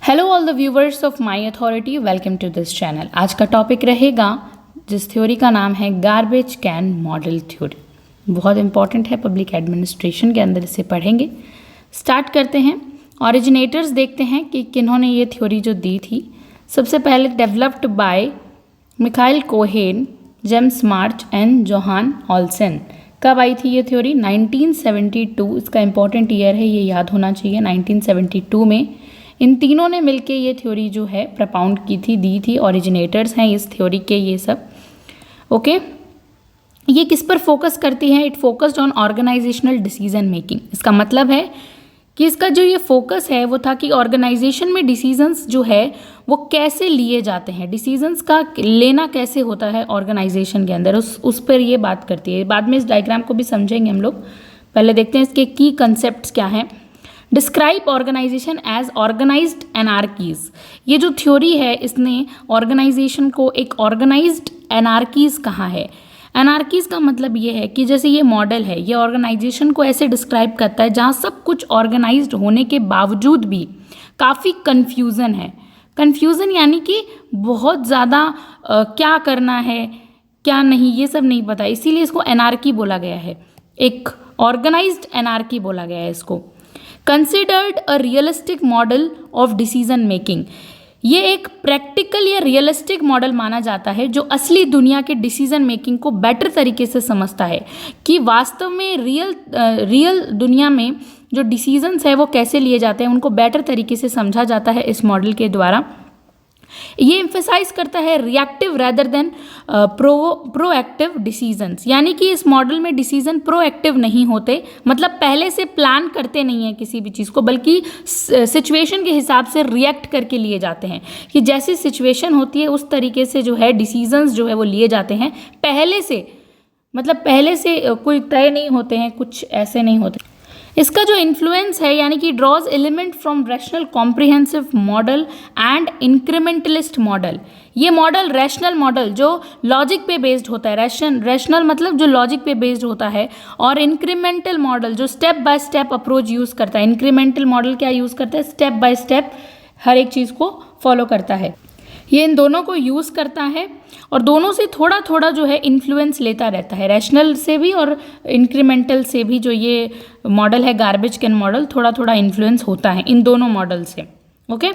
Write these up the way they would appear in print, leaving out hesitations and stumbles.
Hello all the viewers of my authority, welcome to this channel. आज का topic रहेगा जिस थ्योरी का नाम है गार्बेज कैन मॉडल थ्योरी। बहुत इंपॉर्टेंट है, पब्लिक एडमिनिस्ट्रेशन के अंदर इसे पढ़ेंगे। स्टार्ट करते हैं। ऑरिजिनेटर्स देखते हैं कि किन्होंने ये थ्योरी जो दी थी। सबसे पहले developed by Mikhail Cohen, James March and Johan Olsen. कब आई थी ये थ्योरी? 1972। इसका इंपॉर्टेंट ईयर है, ये याद होना चाहिए। 1972 में इन तीनों ने मिलके ये थ्योरी जो है प्रपाउंड की थी, दी थी। ओरिजिनेटर्स हैं इस थ्योरी के ये सब। ओके, ये किस पर फोकस करती है? It focused on organisational decision making. इसका मतलब है कि इसका जो ये फोकस है वो था कि ऑर्गेनाइजेशन में डिसीजंस जो है वो कैसे लिए जाते हैं, डिसीजंस का लेना कैसे होता है ऑर्गेनाइजेशन के अंदर, उस पर ये बात करती है। बाद में इस डायग्राम को भी समझेंगे हम लोग। पहले देखते हैं इसके की कंसेप्ट्स क्या हैं। Describe organisation as organised anarchies. ये जो थ्योरी है इसने ऑर्गेनाइजेशन को एक ऑर्गेनाइज्ड एनार्कीज कहा है। एनार्कीज का मतलब ये है कि जैसे ये मॉडल है, ये ऑर्गेनाइजेशन को ऐसे डिस्क्राइब करता है जहाँ सब कुछ ऑर्गेनाइज्ड होने के बावजूद भी काफ़ी कन्फ्यूज़न है। कन्फ्यूज़न यानी कि बहुत ज़्यादा क्या करना है क्या नहीं ये सब नहीं पता, इसीलिए इसको एनार्की बोला गया है। एक ऑर्गेनाइज्ड एनार्की बोला गया है इसको। Considered a realistic model of decision making. ये एक प्रैक्टिकल या रियलिस्टिक मॉडल माना जाता है जो असली दुनिया के डिसीजन मेकिंग को बेटर तरीके से समझता है कि वास्तव में रियल दुनिया में जो डिसीजंस है वो कैसे लिए जाते हैं, उनको बेटर तरीके से समझा जाता है इस मॉडल के द्वारा। ये एम्फेसाइज करता है reactive rather than proactive decisions, यानी कि इस मॉडल में डिसीजन प्रोएक्टिव नहीं होते, मतलब पहले से प्लान करते नहीं है किसी भी चीज़ को, बल्कि सिचुएशन के हिसाब से रिएक्ट करके लिए जाते हैं कि जैसी सिचुएशन होती है उस तरीके से जो है डिसीजंस जो है वो लिए जाते हैं पहले से, मतलब पहले से कोई तय नहीं होते हैं, कुछ ऐसे नहीं होते। इसका जो इन्फ्लुएंस है यानी कि draws element from rational comprehensive model and incrementalist model. ये मॉडल रैशनल मॉडल जो लॉजिक पे बेस्ड होता है, रैशनल मतलब जो लॉजिक पे बेस्ड होता है, और इंक्रीमेंटल मॉडल जो step by step approach use करता है। इंक्रीमेंटल मॉडल क्या यूज़ करता है? स्टेप बाय स्टेप हर एक चीज़ को फॉलो करता है। ये इन दोनों को यूज़ करता है और दोनों से थोड़ा थोड़ा जो है इन्फ्लुएंस लेता रहता है, रैशनल से भी और इंक्रीमेंटल से भी। जो ये मॉडल है गार्बेज कैन मॉडल, थोड़ा थोड़ा इन्फ्लुएंस होता है इन दोनों मॉडल से। ओके,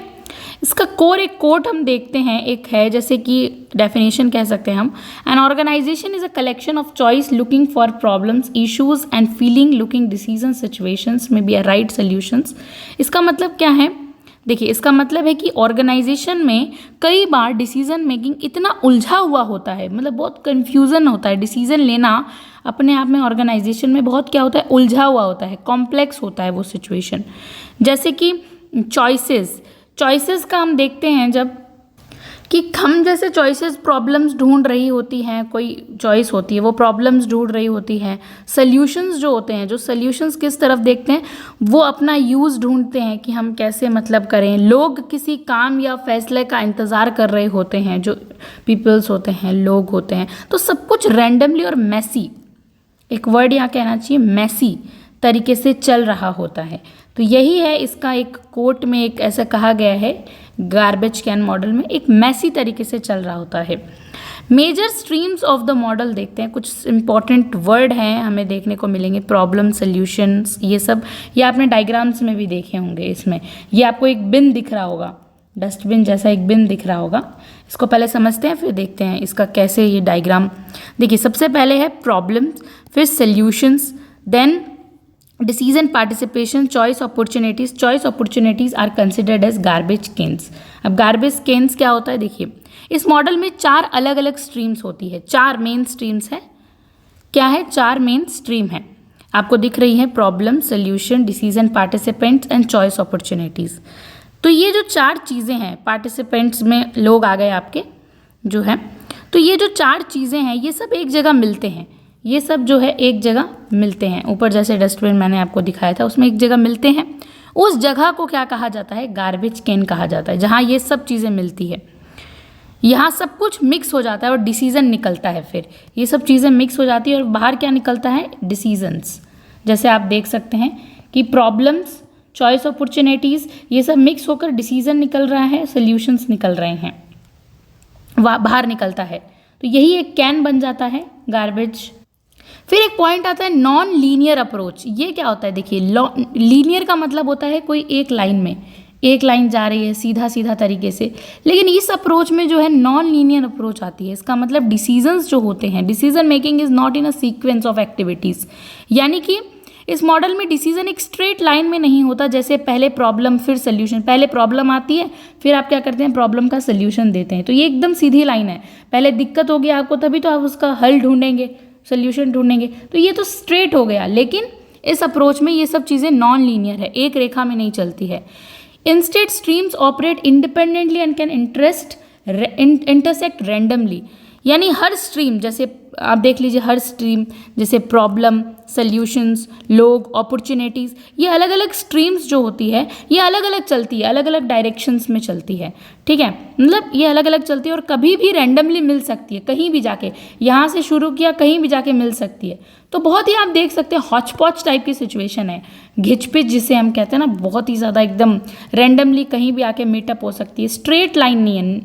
इसका कोर एक कोट हम देखते हैं, एक है जैसे कि डेफिनेशन कह सकते हैं हम। An organisation is a collection of choice looking for problems, issues and feeling looking decision situations में बी अ राइट सोल्यूशंस। इसका मतलब क्या है? देखिए, इसका मतलब है कि ऑर्गेनाइजेशन में कई बार डिसीजन मेकिंग इतना उलझा हुआ होता है, मतलब बहुत कन्फ्यूज़न होता है। डिसीजन लेना अपने आप में ऑर्गेनाइजेशन में बहुत क्या होता है, उलझा हुआ होता है, कॉम्प्लेक्स होता है वो सिचुएशन। जैसे कि चॉइसेस का हम देखते हैं जब कि हम जैसे चॉइसेस प्रॉब्लम्स ढूंढ रही होती हैं, कोई चॉइस होती है वो प्रॉब्लम्स ढूंढ रही होती हैं। सल्यूशंस जो होते हैं, जो सल्यूशंस किस तरफ देखते हैं, वो अपना यूज़ ढूंढते हैं कि हम कैसे मतलब करें। लोग किसी काम या फैसले का इंतज़ार कर रहे होते हैं, जो पीपल्स होते हैं, लोग होते हैं। तो सब कुछ रैंडमली और मैसी, एक वर्ड यहाँ कहना चाहिए, मैसी तरीके से चल रहा होता है। तो यही है इसका एक कोट में एक ऐसा कहा गया है, गार्बेज कैन मॉडल में एक मैसी तरीके से चल रहा होता है। Major streams of the model देखते हैं, कुछ इंपॉर्टेंट वर्ड हैं हमें देखने को मिलेंगे, प्रॉब्लम, सॉल्यूशंस, ये सब। ये आपने डायग्राम्स में भी देखे होंगे। इसमें ये आपको एक बिन दिख रहा होगा, डस्टबिन जैसा एक बिन दिख रहा होगा। इसको पहले समझते हैं फिर देखते हैं इसका कैसे ये डायग्राम। देखिए, सबसे पहले है प्रॉब्लम्स, फिर solutions, then decision participation, choice opportunities. Choice opportunities are considered as garbage cans. अब गार्बेज केन्स क्या होता है? देखिए, इस मॉडल में 4 अलग अलग स्ट्रीम्स होती है, 4 मेन स्ट्रीम्स है। क्या है? 4 मेन स्ट्रीम है, आपको दिख रही है, problem, solution, decision participants and choice opportunities. तो ये जो 4 चीज़ें हैं, पार्टिसिपेंट्स में लोग आ गए आपके जो है, तो ये जो 4 चीज़ें हैं ये सब एक जगह मिलते हैं, ये सब जो है एक जगह मिलते हैं। ऊपर जैसे डस्टबिन मैंने आपको दिखाया था उसमें एक जगह मिलते हैं, उस जगह को क्या कहा जाता है? गार्बेज कैन कहा जाता है, जहाँ ये सब चीज़ें मिलती है। यहाँ सब कुछ मिक्स हो जाता है और डिसीजन निकलता है। फिर ये सब चीज़ें मिक्स हो जाती है और बाहर क्या निकलता है? डिसीजंस। जैसे आप देख सकते हैं कि प्रॉब्लम्स, चॉइस अपॉर्चुनिटीज़, ये सब मिक्स होकर डिसीजन निकल रहा है, सोल्यूशंस निकल रहे हैं, बाहर निकलता है। तो यही एक कैन बन जाता है गार्बेज। फिर एक पॉइंट आता है नॉन लीनियर अप्रोच। ये क्या होता है, देखिए लीनियर का मतलब होता है कोई एक लाइन में, एक लाइन जा रही है सीधा सीधा तरीके से, लेकिन इस अप्रोच में जो है नॉन लीनियर अप्रोच आती है। इसका मतलब डिसीजंस जो होते हैं, decision making is not in a sequence of activities, यानी कि इस मॉडल में डिसीजन एक स्ट्रेट लाइन में नहीं होता, जैसे पहले प्रॉब्लम फिर सोल्यूशन, पहले प्रॉब्लम आती है फिर आप क्या करते हैं, प्रॉब्लम का सोल्यूशन देते हैं। तो ये एकदम सीधी लाइन है, पहले दिक्कत होगी आपको तभी तो आप उसका हल ढूंढेंगे, सोल्यूशन ढूंढेंगे, तो ये तो स्ट्रेट हो गया। लेकिन इस अप्रोच में ये सब चीज़ें नॉन लीनियर है, एक रेखा में नहीं चलती है। Instead streams operate independently and can intersect randomly, यानी हर स्ट्रीम, जैसे आप देख लीजिए हर स्ट्रीम, जैसे प्रॉब्लम, सॉल्यूशंस, लोग, अपॉर्चुनिटीज़, ये अलग अलग स्ट्रीम्स जो होती है ये अलग अलग चलती है, अलग अलग डायरेक्शंस में चलती है, ठीक है, मतलब ये अलग अलग चलती है और कभी भी रैंडमली मिल सकती है, कहीं भी जाके, यहाँ से शुरू किया कहीं भी जाके मिल सकती है। तो बहुत ही आप देख सकते हैं हॉच पॉच टाइप की सिचुएशन है, घिचपिच जिसे हम कहते हैं ना, बहुत ही ज़्यादा एकदम रैंडमली कहीं भी आके मीटअप हो सकती है, स्ट्रेट लाइन नहीं है।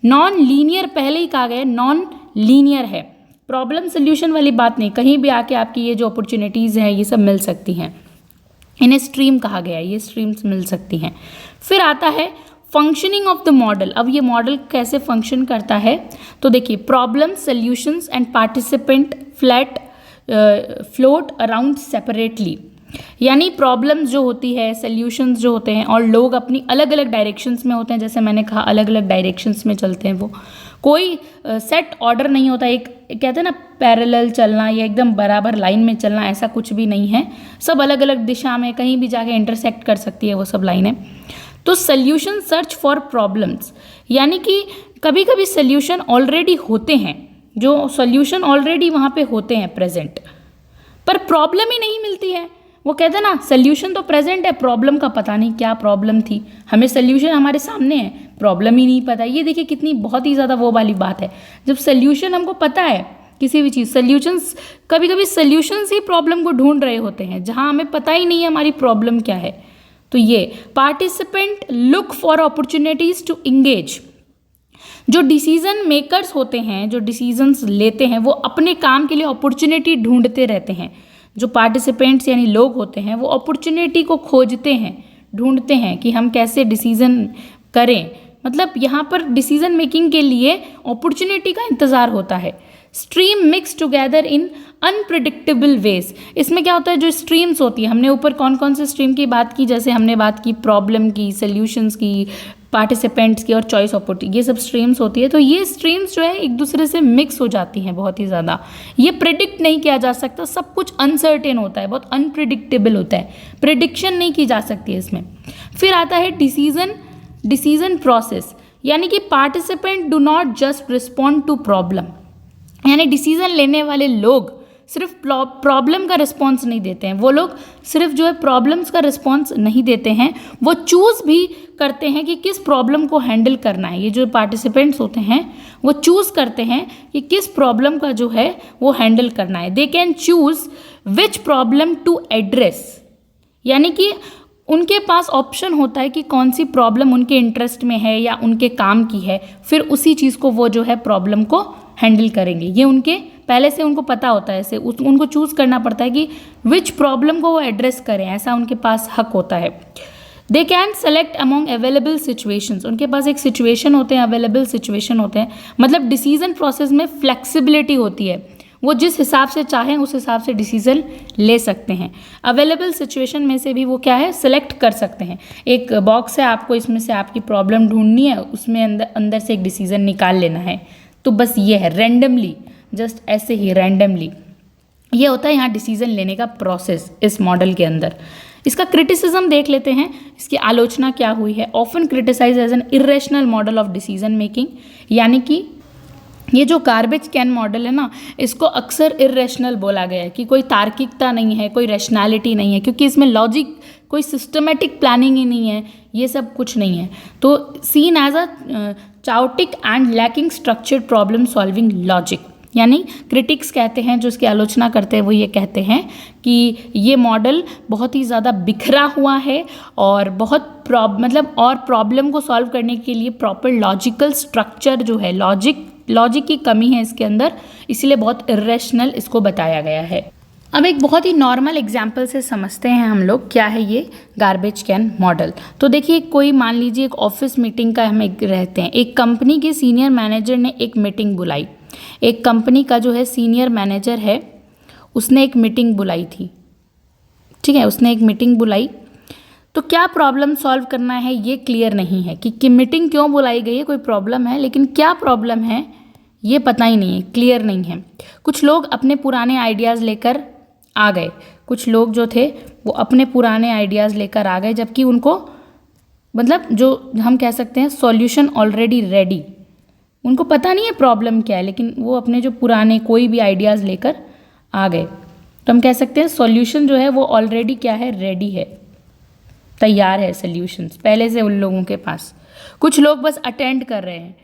नॉन लीनियर पहले ही कहा गया, नॉन लीनियर है, प्रॉब्लम सोल्यूशन वाली बात नहीं, कहीं भी आके आपकी ये जो अपॉर्चुनिटीज़ हैं ये सब मिल सकती हैं, इन्हें स्ट्रीम कहा गया है, ये स्ट्रीम्स मिल सकती हैं। फिर आता है फंक्शनिंग ऑफ द मॉडल। अब ये मॉडल कैसे फंक्शन करता है, तो देखिए problem, solutions and participant float around separately, यानी प्रॉब्लम्स जो होती है, सोल्यूशंस जो होते हैं और लोग अपनी अलग अलग डायरेक्शंस में होते हैं, जैसे मैंने कहा अलग अलग डायरेक्शंस में चलते हैं, वो कोई सेट ऑर्डर नहीं होता, एक कहते हैं ना पैरेलल चलना या एकदम बराबर लाइन में चलना, ऐसा कुछ भी नहीं है, सब अलग अलग दिशा में कहीं भी जाके इंटरसेक्ट कर सकती है वो सब लाइनें। तो सोल्यूशन सर्च फॉर प्रॉब्लम्स, यानी कि कभी कभी सोल्यूशन ऑलरेडी होते हैं, जो सोल्यूशन ऑलरेडी वहाँ पे होते हैं प्रेजेंट, पर प्रॉब्लम ही नहीं मिलती है। वो कहते हैं ना सोल्यूशन तो प्रेजेंट है, प्रॉब्लम का पता नहीं क्या प्रॉब्लम थी, हमें सोल्यूशन हमारे सामने है, प्रॉब्लम ही नहीं पता। ये देखिए कितनी बहुत ही ज़्यादा वो वाली बात है, जब सोल्यूशन हमको पता है किसी भी चीज़, सोल्यूशंस, कभी कभी सोल्यूशंस ही प्रॉब्लम को ढूंढ रहे होते हैं जहाँ हमें पता ही नहीं है हमारी प्रॉब्लम क्या है। तो ये participant look for opportunities to engage, जो डिसीजन मेकर्स होते हैं, जो डिसीजंस लेते हैं, वो अपने काम के लिए अपॉर्चुनिटी ढूंढते रहते हैं। जो पार्टिसिपेंट्स यानी लोग होते हैं वो अपॉर्चुनिटी को खोजते हैं, ढूंढते हैं कि हम कैसे डिसीजन करें, मतलब यहाँ पर डिसीजन मेकिंग के लिए अपॉर्चुनिटी का इंतज़ार होता है। Stream mix together in unpredictable ways, इसमें क्या होता है, जो स्ट्रीम्स होती है, हमने ऊपर कौन कौन से स्ट्रीम की बात की, जैसे हमने बात की प्रॉब्लम की, सॉल्यूशंस की, पार्टिसिपेंट्स की और चॉइस अपॉर्चुनिटी, ये सब स्ट्रीम्स होती है। तो ये स्ट्रीम्स जो है एक दूसरे से मिक्स हो जाती हैं बहुत ही ज़्यादा, ये प्रिडिक्ट नहीं किया जा सकता, सब कुछ अनसर्टेन होता है, बहुत अनप्रिडिक्टेबल होता है, प्रिडिक्शन नहीं की जा सकती है इसमें। फिर आता है डिसीजन प्रोसेस, यानी कि participant do not just respond to problem, यानी डिसीजन लेने वाले लोग सिर्फ प्रॉब्लम का रिस्पॉन्स नहीं देते हैं, वो लोग सिर्फ जो है प्रॉब्लम्स का रिस्पॉन्स नहीं देते हैं, वो चूज़ भी करते हैं कि किस प्रॉब्लम को हैंडल करना है। ये जो पार्टिसिपेंट्स होते हैं वो चूज़ करते हैं कि किस प्रॉब्लम का जो है वो हैंडल करना है। They can choose which problem to address, यानी कि उनके पास ऑप्शन होता है कि कौन सी प्रॉब्लम उनके इंटरेस्ट में है या उनके काम की है, फिर उसी चीज़ को वो जो है प्रॉब्लम को हैंडल करेंगे। ये उनके पहले से उनको पता होता है, ऐसे उनको चूज़ करना पड़ता है कि विच प्रॉब्लम को वो एड्रेस करें, ऐसा उनके पास हक होता है। They can select among available situations, उनके पास एक सिचुएशन होते हैं, अवेलेबल सिचुएशन होते हैं, मतलब डिसीजन प्रोसेस में फ्लेक्सिबिलिटी होती है, वो जिस हिसाब से चाहें उस हिसाब से डिसीजन ले सकते हैं। अवेलेबल सिचुएशन में से भी वो क्या है, सेलेक्ट कर सकते हैं। एक बॉक्स है, आपको इसमें से आपकी प्रॉब्लम ढूंढनी है, उसमें अंदर से एक डिसीजन निकाल लेना है। तो बस ये है रैंडमली, जस्ट ऐसे ही रैंडमली, ये होता है यहाँ डिसीजन लेने का प्रोसेस इस मॉडल के अंदर। इसका क्रिटिसिज्म देख लेते हैं, इसकी आलोचना क्या हुई है। Often criticise as an irrational model of decision making, यानी कि ये जो गार्बेज कैन मॉडल है ना, इसको अक्सर इरेशनल बोला गया है कि कोई तार्किकता नहीं है, कोई रैशनैलिटी नहीं है, क्योंकि इसमें लॉजिक, कोई सिस्टमेटिक प्लानिंग ही नहीं है, ये सब कुछ नहीं है। तो seen as a chaotic and lacking structured problem solving logic. यानी क्रिटिक्स कहते हैं, जो इसकी आलोचना करते हैं, वो ये कहते हैं कि ये मॉडल बहुत ही ज़्यादा बिखरा हुआ है और बहुत प्रॉब्लम को सॉल्व करने के लिए प्रॉपर लॉजिकल स्ट्रक्चर जो है, लॉजिक की कमी है इसके अंदर, इसीलिए बहुत इरेशनल इसको बताया गया है। अब एक बहुत ही नॉर्मल एग्जाम्पल से समझते हैं हम लोग क्या है ये गार्बेज कैन मॉडल। तो देखिए, कोई मान लीजिए एक ऑफिस मीटिंग का हम एक रहते हैं, एक कंपनी के सीनियर मैनेजर ने एक मीटिंग बुलाई। एक कंपनी का जो है सीनियर मैनेजर है, उसने एक मीटिंग बुलाई थी, ठीक है, उसने एक मीटिंग बुलाई। तो क्या प्रॉब्लम सॉल्व करना है ये क्लियर नहीं है कि मीटिंग क्यों बुलाई गई है, कोई प्रॉब्लम है, लेकिन क्या प्रॉब्लम है ये पता ही नहीं है, क्लियर नहीं है। कुछ लोग अपने पुराने आइडियाज़ लेकर आ गए, कुछ लोग जो थे वो अपने पुराने आइडियाज़ लेकर आ गए, जबकि उनको जो हम कह सकते हैं सॉल्यूशन ऑलरेडी रेडी, उनको पता नहीं है प्रॉब्लम क्या है, लेकिन वो अपने जो पुराने कोई भी आइडियाज़ लेकर आ गए। तो हम कह सकते हैं सॉल्यूशन जो है वो ऑलरेडी क्या है, रेडी है, तैयार है सॉल्यूशंस पहले से उन लोगों के पास। कुछ लोग बस अटेंड कर रहे हैं,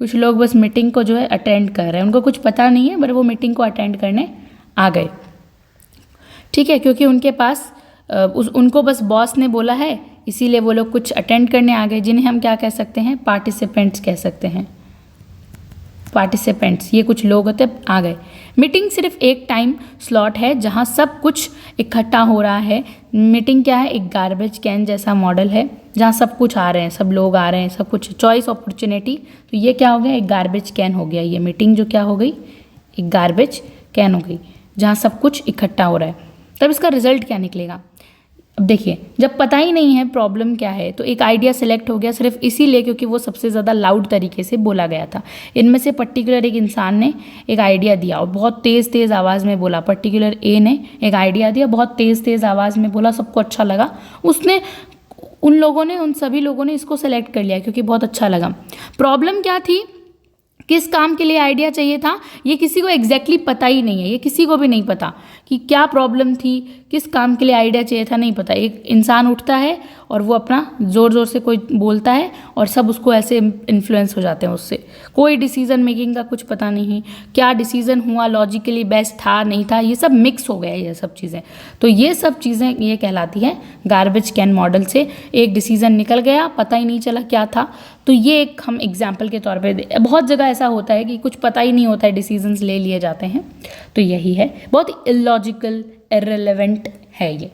कुछ लोग बस मीटिंग को जो है अटेंड कर रहे हैं, उनको कुछ पता नहीं है, बट वो मीटिंग को अटेंड करने आ गए, ठीक है, क्योंकि उनके पास उनको बस बॉस ने बोला है, इसीलिए वो लोग कुछ अटेंड करने आ गए, जिन्हें हम क्या कह सकते हैं, पार्टिसिपेंट्स कह सकते हैं। पार्टिसिपेंट्स ये कुछ लोग होते आ गए। मीटिंग सिर्फ एक टाइम स्लॉट है जहाँ सब कुछ इकट्ठा हो रहा है। मीटिंग क्या है, एक गार्बेज कैन जैसा मॉडल है जहाँ सब कुछ आ रहे हैं, सब लोग आ रहे हैं, सब कुछ चॉइस अपॉर्चुनिटी। तो ये क्या हो गया, एक गार्बेज कैन हो गया। ये मीटिंग जो क्या हो गई, एक गार्बेज कैन हो गई जहाँ सब कुछ इकट्ठा हो रहा है। तब इसका रिजल्ट क्या निकलेगा। अब देखिए, जब पता ही नहीं है प्रॉब्लम क्या है, तो एक आइडिया सेलेक्ट हो गया सिर्फ इसीलिए क्योंकि वो सबसे ज़्यादा लाउड तरीके से बोला गया था। इनमें से पर्टिकुलर एक इंसान ने एक आइडिया दिया और बहुत तेज़ आवाज़ में बोला। पर्टिकुलर ए ने एक आइडिया दिया, बहुत तेज़ आवाज़ में बोला, सबको अच्छा लगा। उन सभी लोगों ने इसको सेलेक्ट कर लिया क्योंकि बहुत अच्छा लगा। प्रॉब्लम क्या थी, किस काम के लिए आइडिया चाहिए था, ये किसी को एग्जैक्टली पता ही नहीं है। ये किसी को भी नहीं पता कि क्या प्रॉब्लम थी, किस काम के लिए आइडिया चाहिए था, नहीं पता। एक इंसान उठता है और वो अपना ज़ोर ज़ोर से कोई बोलता है और सब उसको ऐसे इन्फ्लुएंस हो जाते हैं उससे। कोई डिसीज़न मेकिंग का कुछ पता नहीं, क्या डिसीज़न हुआ, लॉजिकली बेस्ट था नहीं था, ये सब मिक्स हो गया, ये सब चीज़ें। तो ये सब चीज़ें ये कहलाती हैं गार्बेज कैन मॉडल से। एक डिसीज़न निकल गया, पता ही नहीं चला क्या था। तो ये एक हम एग्जाम्पल के तौर पे, बहुत जगह ऐसा होता है कि कुछ पता ही नहीं होता है, डिसीजंस ले लिए जाते हैं। तो यही है, बहुत इलॉजिकल, इररिलेवेंट है ये।